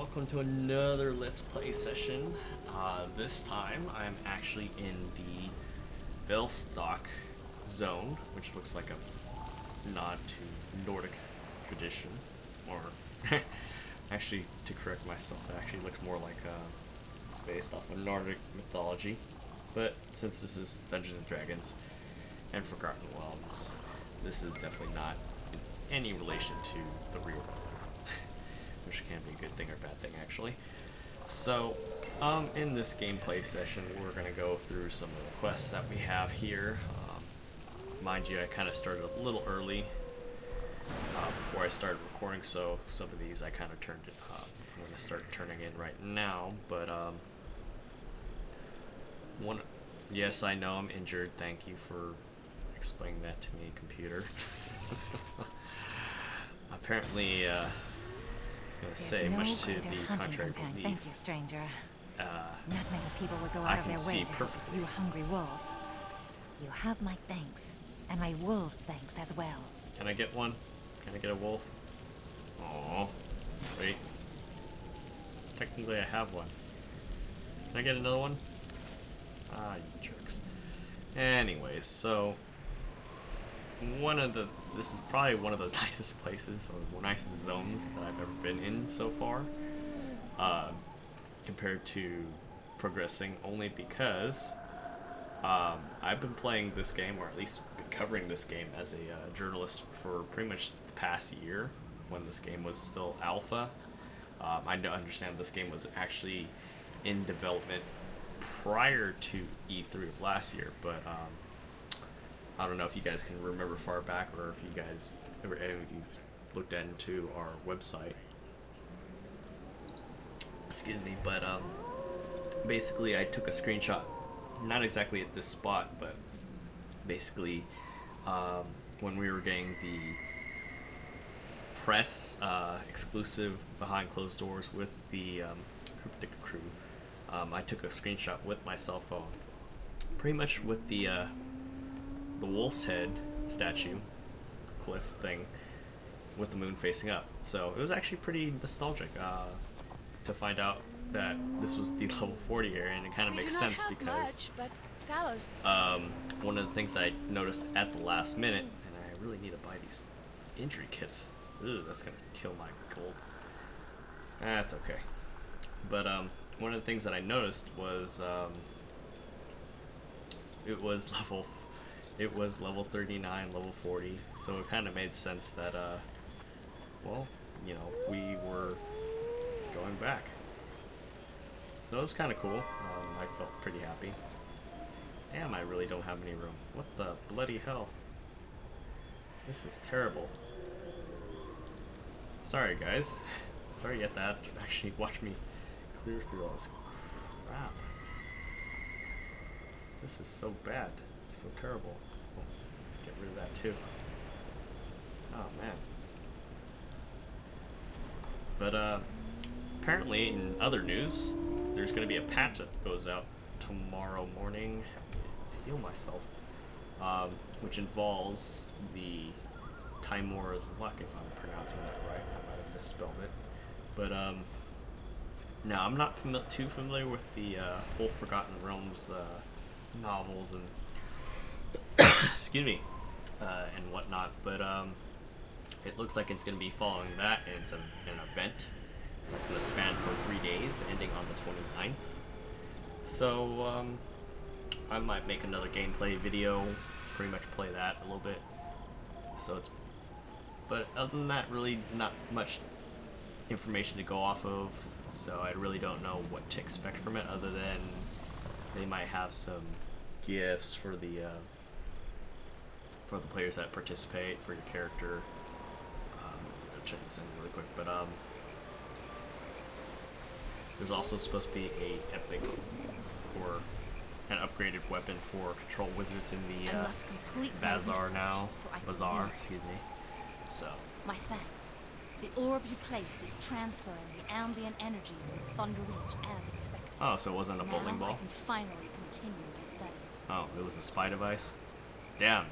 welcome to another Let's Play session. This time I'm actually in the Vellosk zone, which looks like a nod to Nordic tradition, or actually, to correct myself, it actually looks more like it's based off of Nordic mythology, but since this is Dungeons and Dragons and Forgotten Realms, this is definitely not in any relation to the real world. Which can be a good thing or bad thing, actually. So, in this gameplay session, we're going to go through some of the quests that we have here. Mind you, I kind of started a little early before I started recording, so some of these I kind of turned it up. I'm going to start turning in right now, but yes, I know I'm injured. Thank you for explaining that to me, computer. Apparently, say much to the contrary belief. Thank you, stranger. Not many people would go I out of can their see way to help perfectly. you hungry wolves. You have my thanks, and my wolves' thanks as well. Can I get one? Can I get a wolf? Aww. Wait. Technically I have one. Can I get another one? Ah, you jerks. Anyways, so this is probably one of the nicest places or nicest zones that I've ever been in so far, compared to progressing, only because I've been playing this game, or at least been covering this game as a journalist for pretty much the past year when this game was still alpha. I understand this game was actually in development prior to E3 of last year, but I don't know if you guys can remember far back, or if you guys, or any of you looked into our website. Excuse me, but basically I took a screenshot, not exactly at this spot, but basically when we were getting the press exclusive behind closed doors with the Cryptic crew, I took a screenshot with my cell phone, pretty much with the wolf's head statue, cliff thing, with the moon facing up. So it was actually pretty nostalgic to find out that this was the level 40 area, and it kind of makes sense because one of the things that I noticed at the last minute, and I really need to buy these injury kits. Ooh, that's gonna kill my gold. That's okay. But one of the things that I noticed was it was level 39, level 40, so it kind of made sense that, well, you know, we were going back. So it was kind of cool. I felt pretty happy. Damn, I really don't have any room. What the bloody hell? This is terrible. Sorry, guys. Sorry you had to actually watch me clear through all this crap. This is so bad. So terrible. Oh, get rid of that too. Oh man. But apparently in other news, there's going to be a patch that goes out tomorrow morning. Heal myself. Which involves the Timora's Luck, if I'm pronouncing that right. I might have misspelled it. But now I'm not too familiar with the whole Forgotten Realms novels and excuse me, and whatnot, but it looks like it's going to be following that, and it's an event that's going to span for 3 days, ending on the 29th. So I might make another gameplay video, pretty much play that a little bit. So it's, but other than that, really not much information to go off of. So I really don't know what to expect from it, other than they might have some gifts for the players that participate, for your character. I'll check this in really quick, but there's also supposed to be a epic or an upgraded weapon for control wizards in the bazaar now. Bazaar, excuse me. So my thanks. The orb you placed is transferring the ambient energy from Thunder Reach as expected. Oh, so it wasn't a bowling ball? I can finally continue my studies. Oh, it was a spy device? Damn.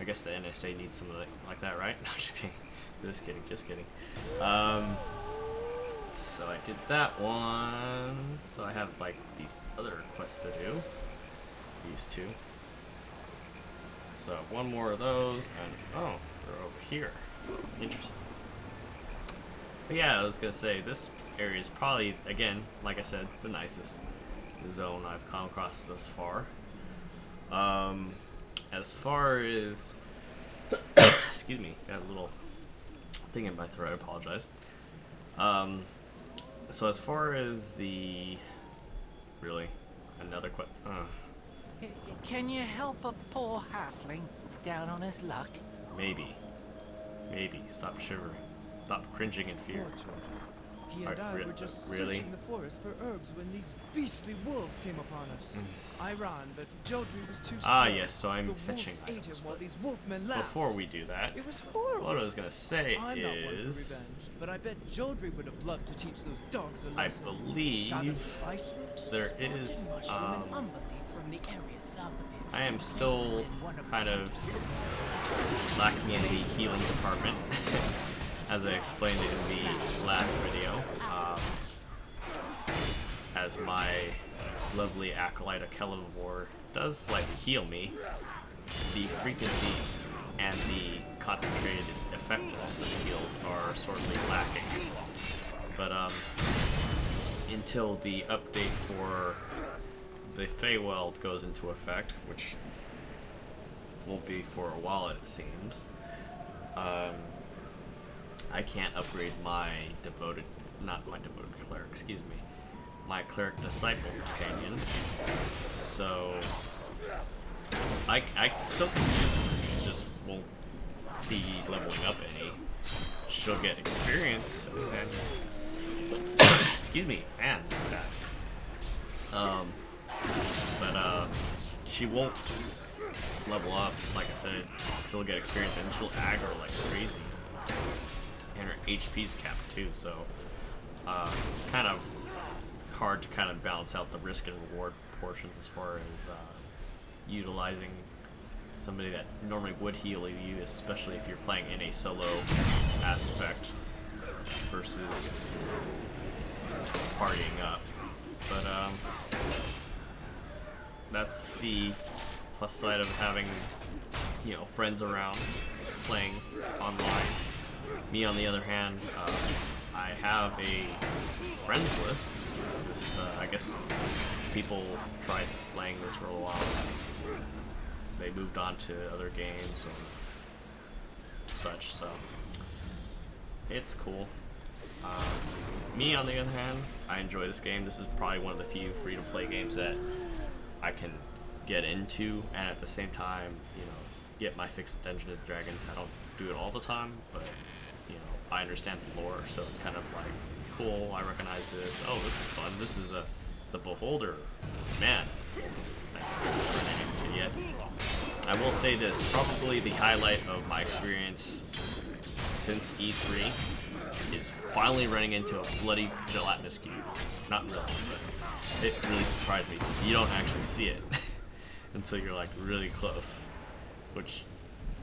I guess the NSA needs something like that, right? No, just kidding. Just kidding. So I did that one. So I have like these other quests to do. These two. So one more of those, and oh, they're over here. Interesting. But yeah, I was gonna say this area is probably, again, like I said, the nicest zone I've come across thus far. As far as excuse me, got a little thing in my throat. I apologize. So as far as the really another question. Can you help a poor halfling down on his luck? Maybe. Stop shivering. Stop cringing in fear. He and I were just searching the forest for herbs when these beastly wolves came upon us. I ran, but Jodri was too slow. Yes, so I'm the fetching wolves ate him items, while but these wolfmen laughed. before we do that, It was horrible. what I was gonna say I'm not one for is, revenge, but I bet Jodri would have loved to teach those dogs a I lesson. Got a believe spice root, there spotted is, mushroom, and umberleaf from the area south of here. I am still kind of lacking in the healing department, as I explained in the last video. As my lovely acolyte Akelivore does slightly heal me, the frequency and the concentrated effectiveness of heals are sorely lacking. But until the update for the Feywild goes into effect, which won't be for a while it seems, I can't upgrade my cleric, excuse me, my cleric disciple companion. So I still can use her, she just won't be leveling up any. She'll get experience and excuse me, man, that's bad. But she won't level up, like I said. She'll get experience and she'll aggro like crazy. And her HP's capped too, so it's kind of hard to kind of balance out the risk and reward portions as far as utilizing somebody that normally would heal you, especially if you're playing in a solo aspect versus partying up. But that's the plus side of having, you know, friends around playing online. Me, on the other hand, I have a friends list. Just, I guess people tried playing this for a while. They moved on to other games and such, so it's cool. Me, on the other hand, I enjoy this game. This is probably one of the few free-to-play games that I can get into, and at the same time, you know, get my fix of Dungeons and Dragons. I don't do it all the time, but you know, I understand the lore, so it's kind of like, cool, I recognize this. Oh, this is fun. This is it's a beholder. Man. Yet. I will say this, probably the highlight of my experience since E3 is finally running into a bloody gelatinous cube. Not really, but it really surprised me. You don't actually see it until you're like really close, which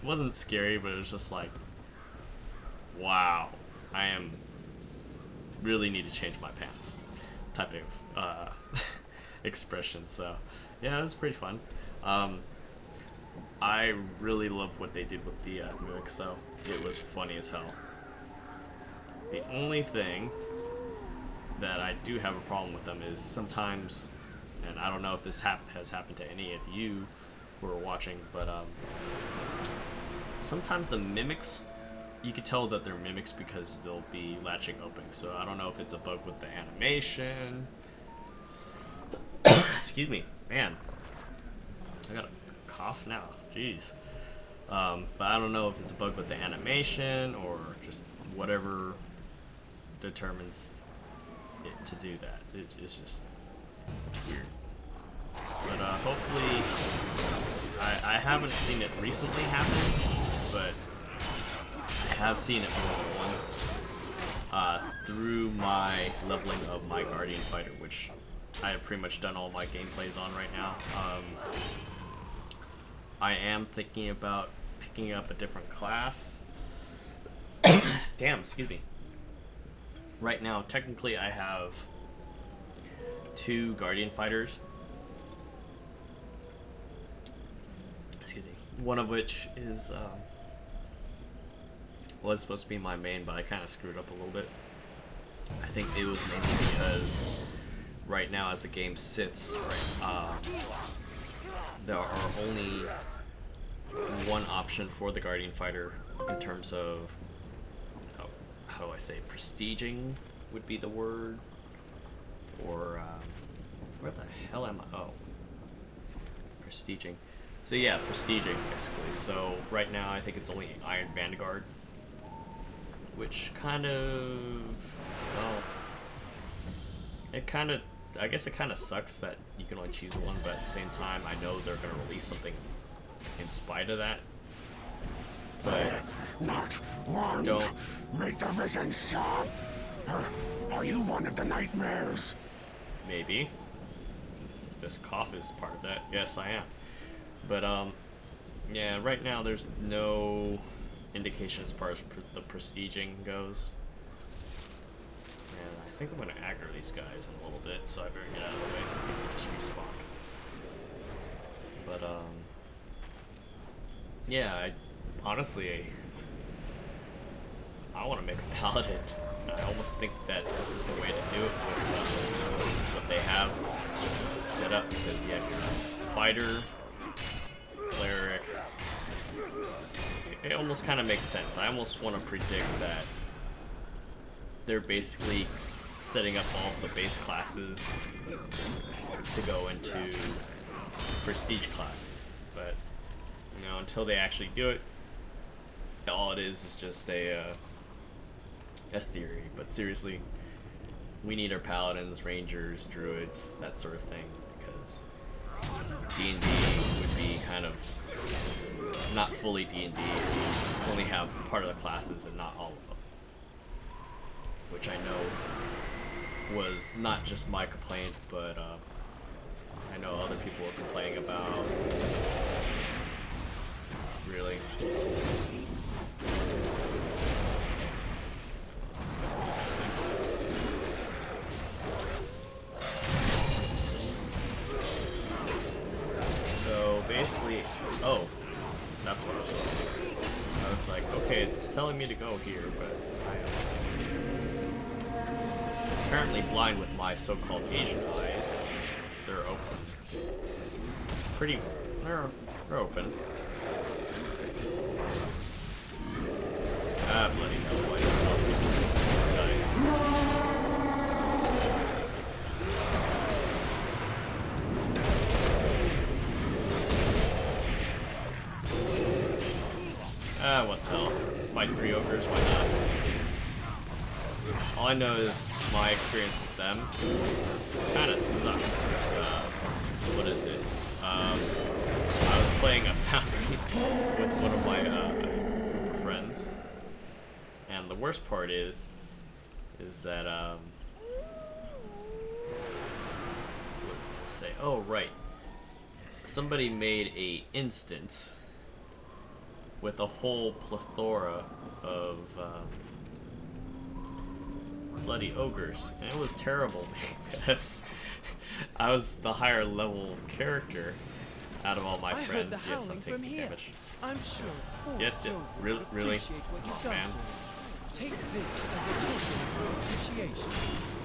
wasn't scary, but it was just like, wow, I am really need to change my pants type of expression. So yeah, it was pretty fun. I really love what they did with the mimics, though. It was funny as hell. The only thing that I do have a problem with them is sometimes, and I don't know if this has happened to any of you who are watching, but sometimes the mimics, you could tell that they're mimics because they'll be latching open. So I don't know if it's a bug with the animation. Excuse me, man. I got a cough now. Jeez. But I don't know if it's a bug with the animation or just whatever determines it to do that. It's just weird. But hopefully, I haven't seen it recently happen, but I have seen it more than once through my leveling of my Guardian Fighter, which I have pretty much done all my gameplays on right now. I am thinking about picking up a different class. Damn, excuse me. right now, technically, I have 2 Guardian fighters. Excuse me. One of which is was supposed to be my main, but I kind of screwed up a little bit. I think it was mainly because right now, as the game sits, there are only one option for the Guardian fighter in terms of, how do I say, prestiging would be the word, or where the hell am I? Oh, prestiging. So yeah, prestiging basically. So right now, I think it's only Iron Vanguard, which kind of, well, I guess it kind of sucks that you can only choose one, but at the same time, I know they're going to release something in spite of that. But not one. Don't. Make the vision stop. Are you one of the nightmares? Maybe. This cough is part of that. Yes, I am. But yeah, right now there's no indication as far as the prestiging goes. And I think I'm going to aggro these guys in a little bit, so I better get out of the way. I think they just respawn. But yeah, honestly, I want to make a paladin. I almost think that this is the way to do it with what they have set up, because you have your fighter, cleric. It almost kind of makes sense. I almost want to predict that they're basically setting up all of the base classes to go into prestige classes. But, you know, until they actually do it, all it is just a theory. But seriously, we need our paladins, rangers, druids, that sort of thing, because D&D would be kind of not fully D&D if you only have part of the classes and not all of them, which I know was not just my complaint, but I know other people were complaining about. Really? This is gonna be interesting. So basically, oh, that's what I was saying. I was like, okay, it's telling me to go here, but I am apparently blind with my so-called Asian eyes. They're open. They're open. Ah, bloody hell, why is this guy? Ah, what the hell? Fight 3 ogres, why not? All I know is my experience with them kind of sucks. What is it? I was playing a Foundry with one of my friends, and the worst part is that what was I gonna say? Oh, right. Somebody made a instance with a whole plethora of bloody ogres, and it was terrible because I was the higher level character out of all my friends. Yes, I'm taking damage. I'm sure. Yes, yeah, really? Oh, man. Take this as a token of your appreciation.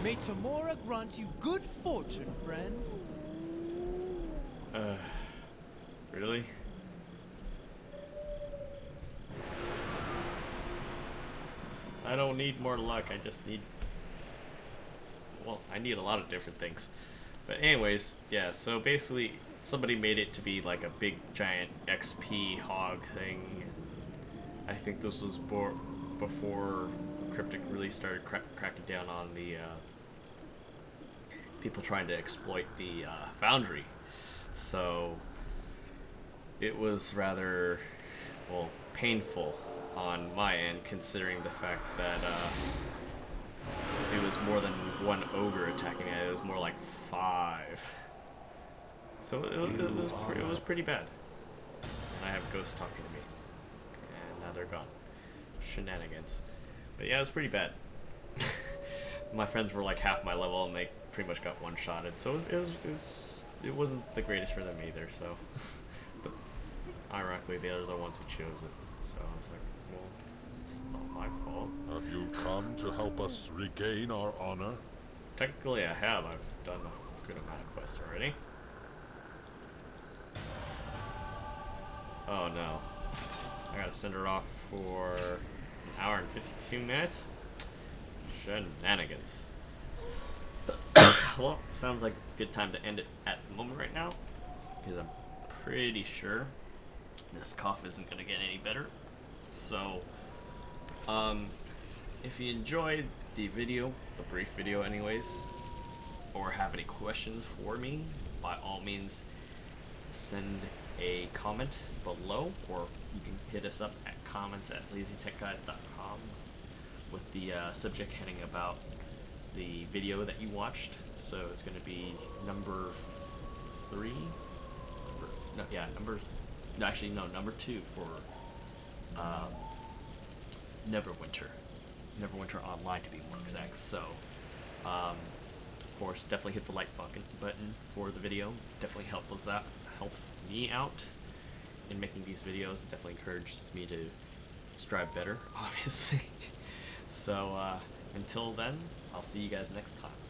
May Tamora grant you good fortune, friend. Really? I don't need more luck, I just need... Well, I need a lot of different things. But anyways, yeah, so basically somebody made it to be like a big giant XP hog thing. I think this was before Cryptic really started cracking down on the people trying to exploit the Foundry. So it was rather, well, painful on my end, considering the fact that it was more than one ogre attacking it. It was more like 5. So it was pretty bad. And I have ghosts talking to me, and now they're gone. Shenanigans. But yeah, it was pretty bad. my friends were like half my level and they pretty much got one-shotted, so it wasn't the greatest for them either. So, but ironically, they're the ones who chose it. So I was like, well, it's not my fault. Have you come to help us regain our honor? Technically, I have. I've done a good amount of quests already. Oh no. I gotta send her off for an hour and 52 minutes? Shenanigans. Well, sounds like it's a good time to end it at the moment right now, because I'm pretty sure this cough isn't gonna get any better. So, if you enjoyed the video, the brief video anyways, or have any questions for me, by all means send a comment below, or you can hit us up at comments@lazytechguys.com with the subject heading about the video that you watched. So it's going to be number 3. Number 2 for Neverwinter. Neverwinter Online, to be more exact. So, of course, definitely hit the like button for the video. Definitely helps me out in making these videos. It definitely encourages me to strive better, obviously. So, until then, I'll see you guys next time.